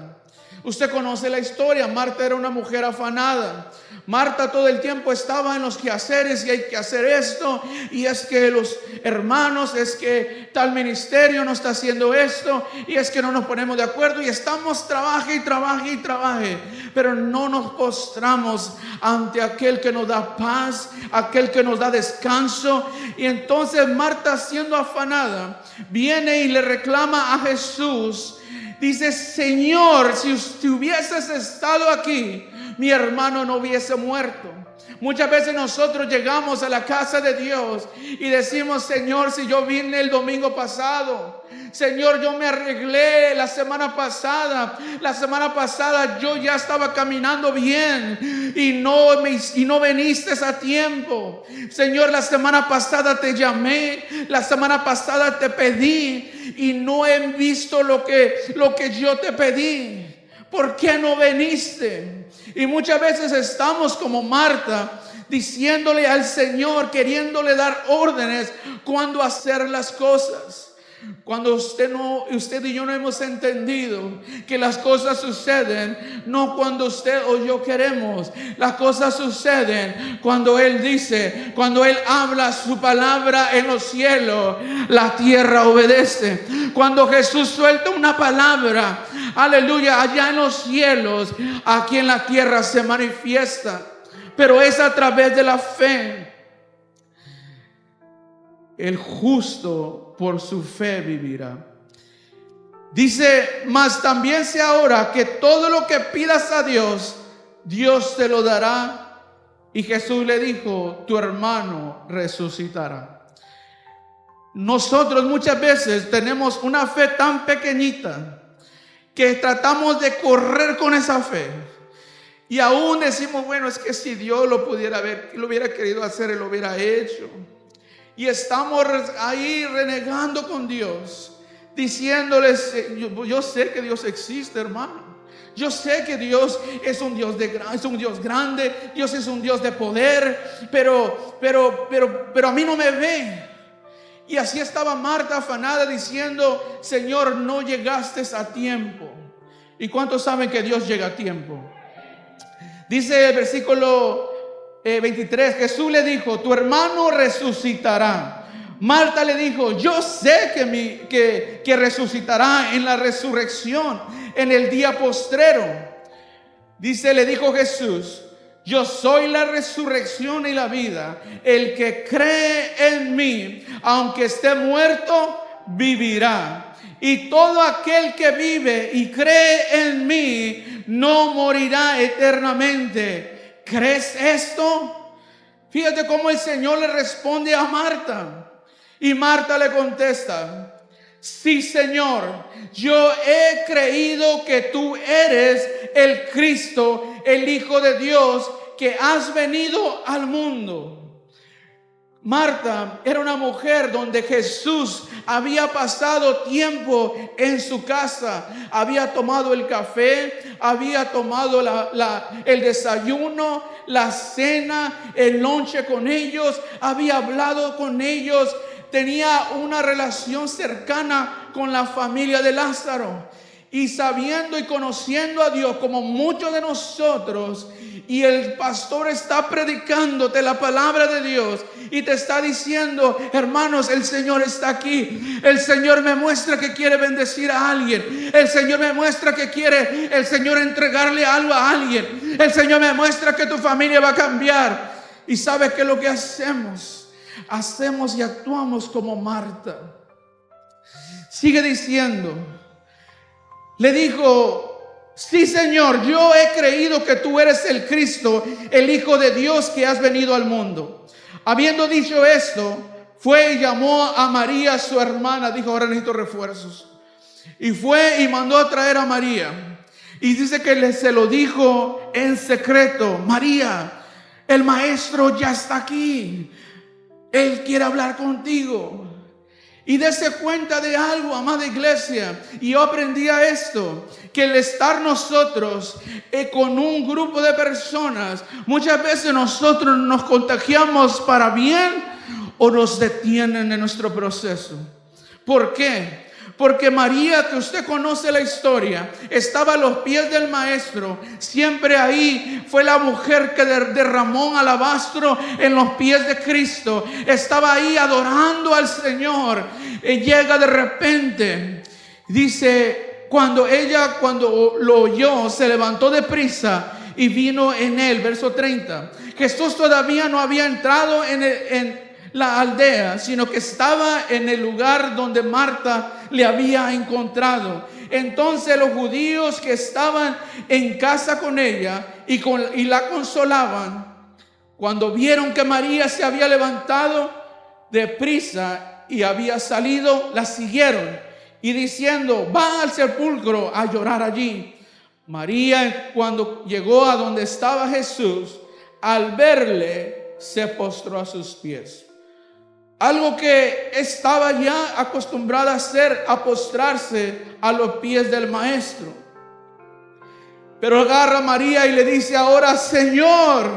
Usted conoce la historia. Marta era una mujer afanada. Marta todo el tiempo estaba en los quehaceres, y hay que hacer esto, y es que los hermanos, es que tal ministerio no está haciendo esto, y es que no nos ponemos de acuerdo, y estamos trabaje y trabaje y trabaje, pero no nos postramos ante aquel que nos da paz, aquel que nos da descanso. Y entonces Marta, siendo afanada, viene y le reclama a Jesús. Dice: Señor, si usted hubieses estado aquí, mi hermano no hubiese muerto. Muchas veces nosotros llegamos a la casa de Dios y decimos: Señor, si yo vine el domingo pasado, Señor, yo me arreglé la semana pasada yo ya estaba caminando bien y no viniste a tiempo. Señor, la semana pasada te llamé, la semana pasada te pedí y no he visto lo que yo te pedí. ¿Por qué no viniste? Y muchas veces estamos como Marta, diciéndole al Señor, queriéndole dar órdenes cuándo hacer las cosas. Cuando usted y yo no hemos entendido que las cosas suceden no cuando usted o yo queremos. Las cosas suceden cuando Él dice, cuando Él habla su palabra en los cielos, la tierra obedece. Cuando Jesús suelta una palabra, aleluya, allá en los cielos, aquí en la tierra se manifiesta. Pero es a través de la fe. El justo por su fe vivirá. Dice: mas también sé ahora que todo lo que pidas a Dios, Dios te lo dará Y Jesús le dijo, tu hermano resucitará. Nosotros muchas veces tenemos una fe tan pequeñita que tratamos de correr con esa fe. Y aún decimos, bueno, es que si Dios lo pudiera ver, lo hubiera querido hacer, Él lo hubiera hecho. Y estamos ahí renegando con Dios, diciéndoles, yo sé que Dios existe, hermano. Yo sé que Dios es un Dios grande, Dios es un Dios de poder, pero a mí no me ve. Y así estaba Marta afanada diciendo, Señor, no llegaste a tiempo. ¿Y cuántos saben que Dios llega a tiempo? Dice el versículo 23, Jesús le dijo, tu hermano resucitará. Marta le dijo, yo sé que resucitará en la resurrección, en el día postrero. Dice, le dijo Jesús, yo soy la resurrección y la vida. El que cree en mí, aunque esté muerto, vivirá. Y todo aquel que vive y cree en mí, no morirá eternamente. ¿Crees esto? Fíjate cómo el Señor le responde a Marta. Y Marta le contesta, sí, Señor, yo he creído que tú eres el Cristo, el Hijo de Dios, que has venido al mundo. Marta era una mujer donde Jesús había pasado tiempo en su casa, había tomado el café, había tomado el desayuno, la cena, el lonche con ellos, había hablado con ellos, tenía una relación cercana con la familia de Lázaro. Y sabiendo y conociendo a Dios como muchos de nosotros, y el pastor está predicándote la palabra de Dios y te está diciendo, hermanos, el Señor está aquí, el Señor me muestra que quiere bendecir a alguien, el Señor me muestra que quiere el Señor entregarle algo a alguien, el Señor me muestra que tu familia va a cambiar. Y ¿sabes qué es lo que hacemos? Hacemos y actuamos como Marta. Sigue diciendo, le dijo, sí, Señor, yo he creído que tú eres el Cristo, el Hijo de Dios que has venido al mundo. Habiendo dicho esto, fue y llamó a María, su hermana. Dijo, ahora necesito refuerzos. Y fue y mandó a traer a María. Y dice que se lo dijo en secreto, María, el maestro ya está aquí. Él quiere hablar contigo. Y dése cuenta de algo, amada iglesia. Y yo aprendí a esto, que el estar nosotros con un grupo de personas, muchas veces nosotros nos contagiamos para bien o nos detienen en nuestro proceso. ¿Por qué? Porque María, que usted conoce la historia, estaba a los pies del maestro. Siempre ahí fue la mujer que derramó un alabastro en los pies de Cristo. Estaba ahí adorando al Señor. Y llega de repente, dice, cuando lo oyó, se levantó deprisa y vino en él. Verso 30. Jesús todavía no había entrado en la aldea, sino que estaba en el lugar donde Marta le había encontrado. Entonces los judíos que estaban en casa con ella y la consolaban, cuando vieron que María se había levantado deprisa y había salido, la siguieron y diciendo, va al sepulcro a llorar allí. María, cuando llegó a donde estaba Jesús, al verle, se postró a sus pies. Algo que estaba ya acostumbrada a hacer, a postrarse a los pies del maestro. Pero agarra a María y le dice ahora, Señor,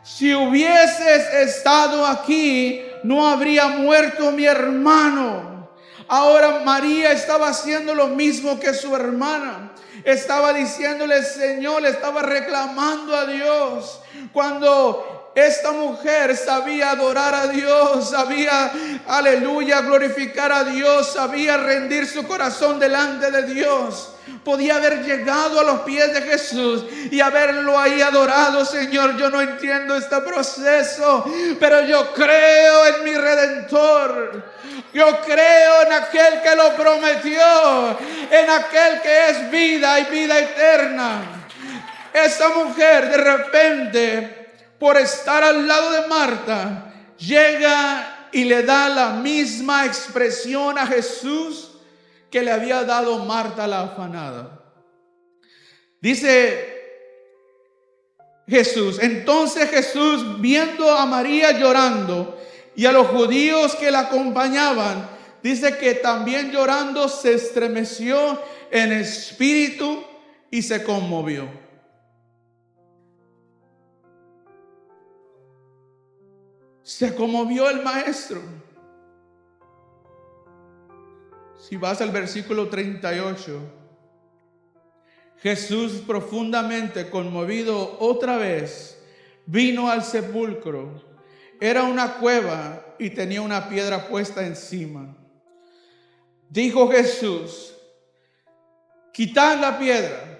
si hubieses estado aquí, no habría muerto mi hermano. Ahora María estaba haciendo lo mismo que su hermana. Estaba diciéndole, Señor, le estaba reclamando a Dios. Cuando esta mujer sabía adorar a Dios, sabía, aleluya, glorificar a Dios, sabía rendir su corazón delante de Dios. Podía haber llegado a los pies de Jesús y haberlo ahí adorado. Señor, yo no entiendo este proceso, pero yo creo en mi Redentor. Yo creo en aquel que lo prometió, en aquel que es vida y vida eterna. Esta mujer de repente por estar al lado de Marta, llega y le da la misma expresión a Jesús que le había dado Marta la afanada. Dice Jesús: entonces Jesús, viendo a María llorando y a los judíos que la acompañaban, dice que también llorando se estremeció en espíritu y se conmovió. Se conmovió el maestro. Si vas al versículo 38, Jesús, profundamente conmovido otra vez, vino al sepulcro. Era una cueva y tenía una piedra puesta encima. Dijo Jesús: quitad la piedra.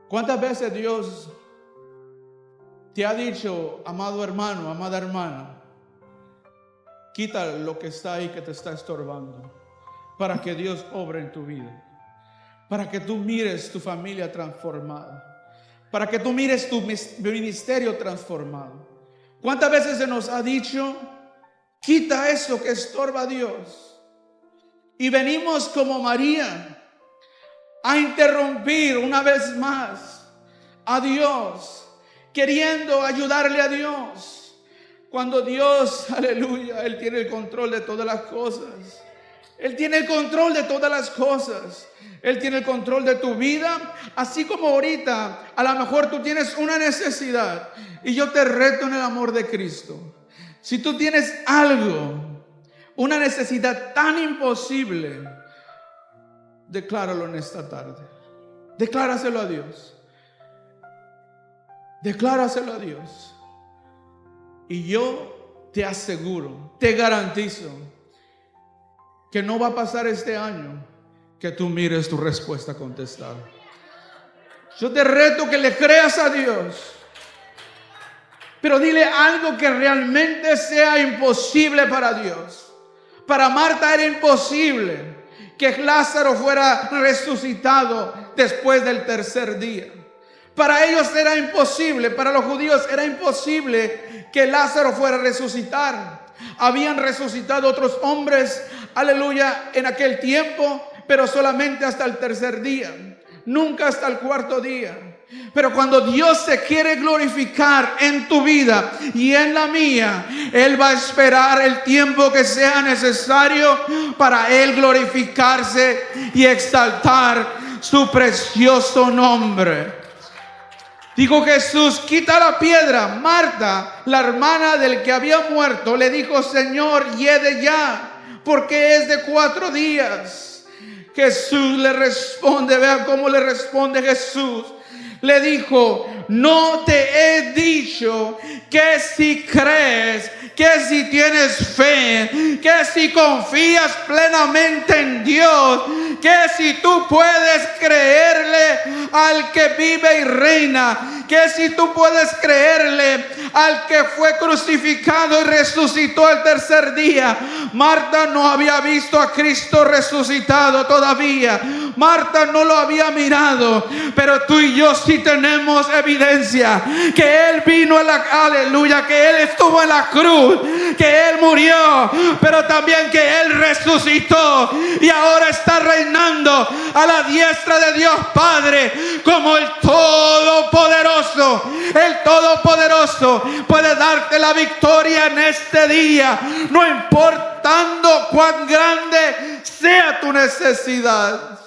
¿Cuántas veces Dios te ha dicho, amado hermano, amada hermana, quita lo que está ahí que te está estorbando, para que Dios obre en tu vida, para que tú mires tu familia transformada, para que tú mires tu ministerio transformado? ¿Cuántas veces se nos ha dicho, quita eso que estorba a Dios? Y venimos como María a interrumpir una vez más a Dios, queriendo ayudarle a Dios, cuando Dios, aleluya, Él tiene el control de todas las cosas. Él tiene el control de todas las cosas. Él tiene el control de tu vida. Así como ahorita, a lo mejor tú tienes una necesidad, y yo te reto en el amor de Cristo. Si tú tienes algo, una necesidad tan imposible, decláralo en esta tarde. Decláraselo a Dios. Decláraselo a Dios. Y yo te aseguro, te garantizo, que no va a pasar este año que tú mires tu respuesta contestada. Yo te reto que le creas a Dios, pero dile algo que realmente sea imposible para Dios. Para Marta era imposible que Lázaro fuera resucitado después del tercer día. Para ellos era imposible, para los judíos era imposible que Lázaro fuera a resucitar. Habían resucitado otros hombres, aleluya, en aquel tiempo, pero solamente hasta el tercer día, nunca hasta el cuarto día. Pero cuando Dios se quiere glorificar en tu vida y en la mía, Él va a esperar el tiempo que sea necesario para Él glorificarse y exaltar su precioso nombre. Dijo Jesús: quita la piedra. Marta, la hermana del que había muerto, le dijo: Señor, hiede ya, porque es de 4 días. Jesús le responde, vea cómo le responde Jesús. Le dijo: no te he dicho que si crees, que si tienes fe, que si confías plenamente en Dios, que si tú puedes creerle al que vive y reina, que si tú puedes creerle al que fue crucificado y resucitó al tercer día. Marta no había visto a Cristo resucitado todavía. Marta no lo había mirado, pero tú y yo sí tenemos evidencia que Él vino a la, aleluya, que Él estuvo en la cruz, que Él murió, pero también que Él resucitó y ahora está reinando a la diestra de Dios Padre como el Todopoderoso. El Todopoderoso puede darte la victoria en este día, no importando cuán grande sea tu necesidad.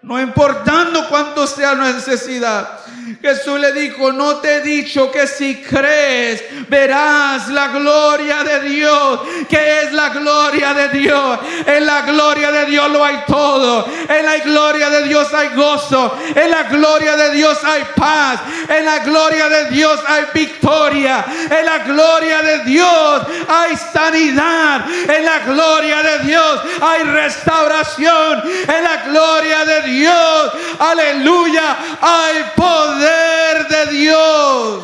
No importando cuánto sea la necesidad. Jesús le dijo: no te he dicho que si crees verás la gloria de Dios. ¿Qué es la gloria de Dios? En la gloria de Dios lo hay todo. En la gloria de Dios hay gozo. En la gloria de Dios hay paz. En la gloria de Dios hay victoria. En la gloria de Dios hay sanidad. En la gloria de Dios hay restauración. En la gloria de Dios, aleluya, hay poder de Dios.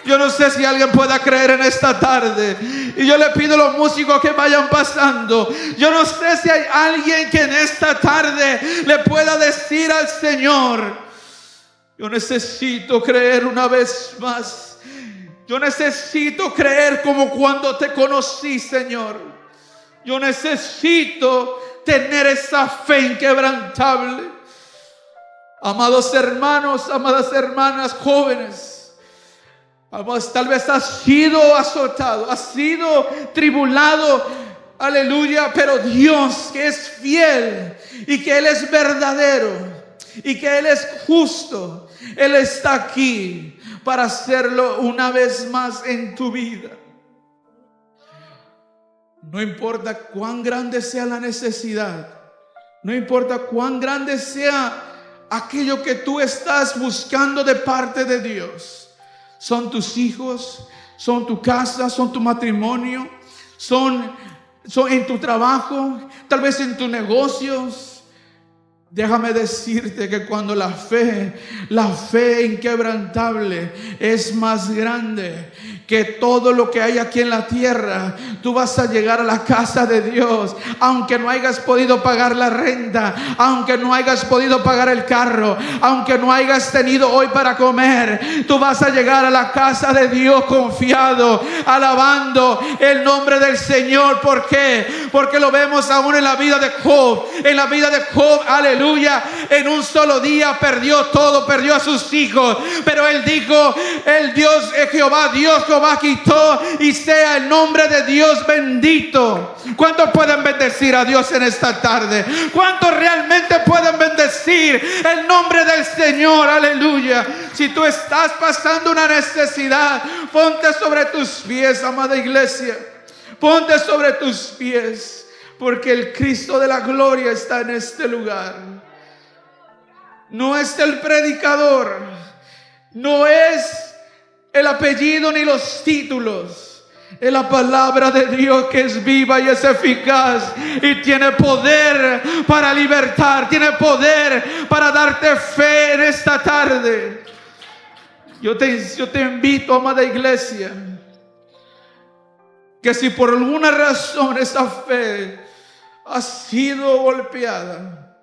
Yo no sé si alguien pueda creer en esta tarde, y yo le pido a los músicos que vayan pasando. Yo no sé si hay alguien que en esta tarde le pueda decir al Señor: Yo necesito creer una vez más. Yo necesito creer como cuando te conocí, Señor. Yo necesito tener esa fe inquebrantable. Amados hermanos, amadas hermanas, jóvenes, tal vez has sido azotado, has sido tribulado, aleluya, pero Dios, que es fiel y que Él es verdadero y que Él es justo, Él está aquí para hacerlo una vez más en tu vida. No importa cuán grande sea la necesidad, no importa cuán grande sea aquello que tú estás buscando de parte de Dios. Son tus hijos, son tu casa, son tu matrimonio, son en tu trabajo, tal vez en tus negocios. Déjame decirte que cuando la fe inquebrantable es más grande que todo lo que hay aquí en la tierra, tú vas a llegar a la casa de Dios, aunque no hayas podido pagar la renta, aunque no hayas podido pagar el carro, aunque no hayas tenido hoy para comer, tú vas a llegar a la casa de Dios confiado, alabando el nombre del Señor. ¿Por qué? Porque lo vemos aún en la vida de Job. En la vida de Job, aleluya, en un solo día perdió todo, perdió a sus hijos, pero él dijo: el Dios Jehová quitó, y sea el nombre de Dios bendito. ¿Cuántos pueden bendecir a Dios en esta tarde? ¿Cuántos realmente pueden bendecir el nombre del Señor? Aleluya. Si tú estás pasando una necesidad, ponte sobre tus pies, amada iglesia. Ponte sobre tus pies, porque el Cristo de la gloria está en este lugar. No es el predicador, no es el apellido ni los títulos. Es la palabra de Dios, que es viva y es eficaz y tiene poder para libertar, tiene poder para darte fe en esta tarde. Yo te invito, amada iglesia, que si por alguna razón esa fe ha sido golpeada,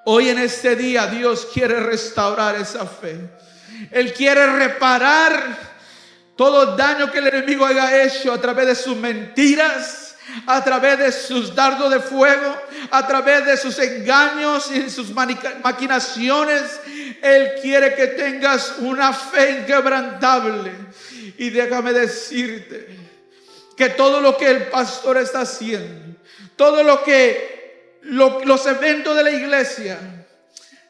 hoy en este día Dios quiere restaurar esa fe. Él quiere reparar todo daño que el enemigo haya hecho a través de sus mentiras, a través de sus dardos de fuego, a través de sus engaños y sus maquinaciones. Él quiere que tengas una fe inquebrantable. Y déjame decirte que todo lo que el pastor está haciendo, todo los eventos de la iglesia,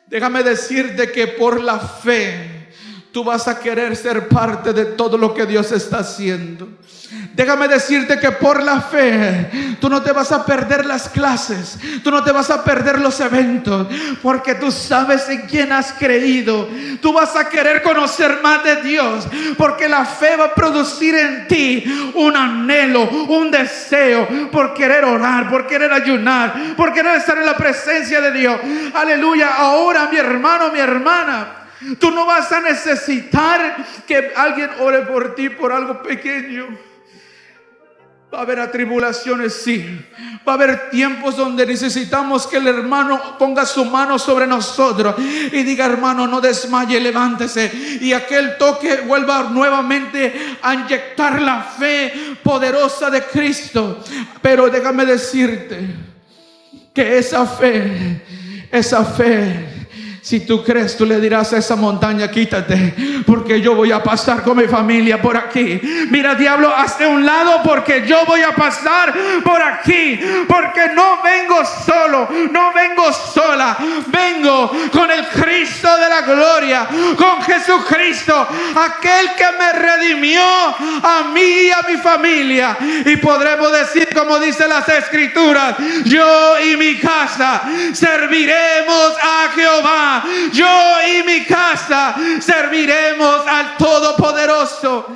déjame decirte que por la fe tú vas a querer ser parte de todo lo que Dios está haciendo. Déjame decirte que por la fe tú no te vas a perder las clases, tú no te vas a perder los eventos, porque tú sabes en quién has creído. Tú vas a querer conocer más de Dios, porque la fe va a producir en ti un anhelo, un deseo por querer orar, por querer ayunar, por querer estar en la presencia de Dios. Aleluya. Ahora, mi hermano, mi hermana, tú no vas a necesitar que alguien ore por ti por algo pequeño. Va a haber atribulaciones, sí. Va a haber tiempos donde necesitamos que el hermano ponga su mano sobre nosotros y diga: hermano, no desmaye, levántese. Y aquel toque vuelva nuevamente a inyectar la fe poderosa de Cristo. Pero déjame decirte que esa fe, si tú crees, tú le dirás a esa montaña: quítate, porque yo voy a pasar con mi familia por aquí. Mira, diablo, hazte a un lado, porque yo voy a pasar por aquí. Porque no vengo solo, no vengo sola. Vengo con el Cristo de la gloria, con Jesucristo, aquel que me redimió a mí y a mi familia. Y podremos decir, como dice las Escrituras: yo y mi casa serviremos a Jehová. Yo y mi casa serviremos al Todopoderoso.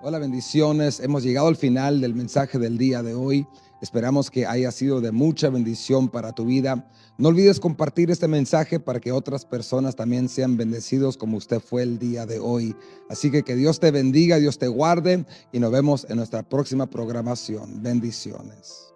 Hola, bendiciones. Hemos llegado al final del mensaje del día de hoy. Esperamos que haya sido de mucha bendición para tu vida. No olvides compartir este mensaje para que otras personas también sean bendecidos como usted fue el día de hoy. Así que Dios te bendiga, Dios te guarde, y nos vemos en nuestra próxima programación. Bendiciones.